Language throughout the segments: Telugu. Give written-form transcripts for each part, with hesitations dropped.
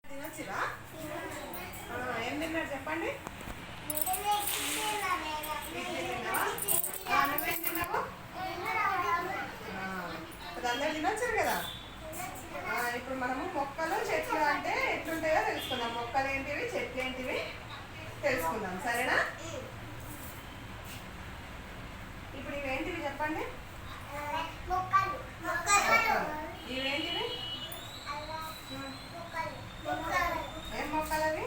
తినొచ్చిరా? ఏం తిన్నారు చెప్పండి. నువ్వేం తిన్నావు? అందరు తినొచ్చారు కదా. ఇప్పుడు మనము మొక్కలు చెట్లు అంటే ఎట్లుంటాయో తెలుసుకుందాం. మొక్కలు ఏంటివి, చెట్లు ఏంటివి తెలుసుకుందాం, సరేనా? ఇప్పుడు ఇవేంటివి చెప్పండి. ఇవేంటివి? ఏం మొక్కలు అవి?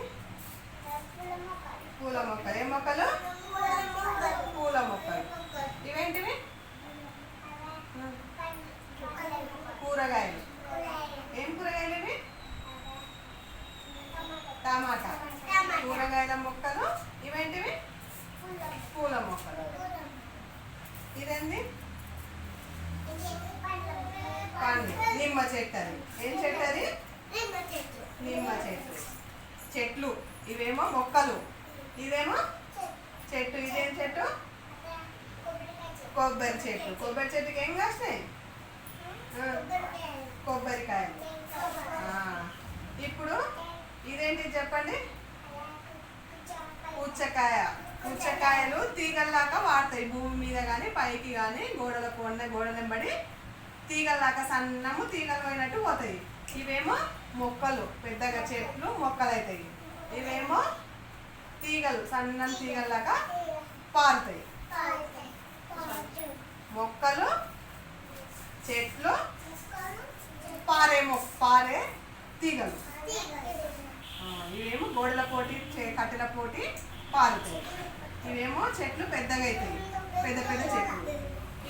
పూల మొక్కలు. ఏం మొక్కలు? పూల మొక్కలు. ఇవేంటివి? కూరగాయలు. ఏం కూరగాయలు ఇవి? టమాటా. కూరగాయల మొక్కలు. ఇవేంటివి? పూల మొక్కలు. ఇదేంది? పండు. నిమ్మ చెట్టు. అది ఏం చెట్టు? అది నిమ్మ చెట్టు. చెట్లు. ఇవేమో మొక్కలు, ఇదేమో చెట్టు. ఇదేం చెట్టు? కొబ్బరి చెట్టు. కొబ్బరి చెట్టుకి ఏం కాస్తాయి? కొబ్బరికాయలు. ఇప్పుడు ఇదేంటి చెప్పండి? పుచ్చకాయ. పుచ్చకాయలు తీగల్లాగా వాడతాయి భూమి మీద కానీ పైకి కానీ గోడలకు గోడలెంబడి తీగల్లాగా సన్నము తీగలు పోయినట్టు పోతాయి. ఇవేమో మొక్కలు, పెద్దగా చెట్లు మొక్కలు అవుతాయి. ఇవేమో తీగలు, సన్న తీగల్లాగా పారుతాయి. మొక్కలు, చెట్లు, పారే తీగలు. ఇవేమో గోడల పోటీ, కట్టెల పోటీ పారుతాయి. ఇవేమో చెట్లు పెద్దగా అవుతాయి, పెద్ద పెద్ద చెట్లు.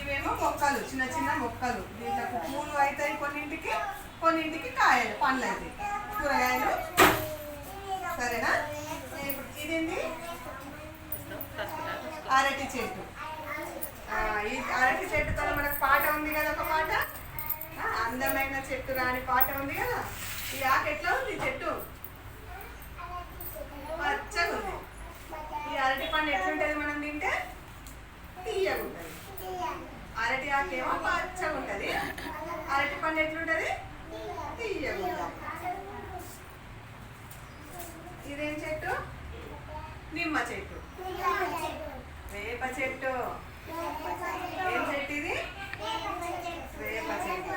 ఇవేమో మొక్కలు, చిన్న చిన్న మొక్కలు. దీంట్లో పూలు అవుతాయి కొన్నింటికి, కొన్నింటికి కాయలు, పండ్లు అవుతాయి, కూరగాయలు. సరేనా? ఇప్పుడు ఇదేంటి? అరటి చెట్టు. ఈ అరటి చెట్టుతో మనకు పాట ఉంది కదా, ఒక పాట, అందమైన చెట్టు రాని పాట ఉంది కదా. ఈ ఆకు ఎట్లా ఉంది? చెట్టు పచ్చగా ఉంది. ఈ అరటి పండు ఎట్లుంటుంది? మనం తింటే తీయగా ఉంటుంది. అరటి ఆకు ఏమో పచ్చగా ఉంటుంది, అరటి పండు ఎట్లుంటుంది? తీయగా ఉంటుంది. ఇదేం చెట్టు? నిమ్మ చెట్టు. వేప చెట్టు. ఏం చెట్టు ఇది? వేప చెట్టు.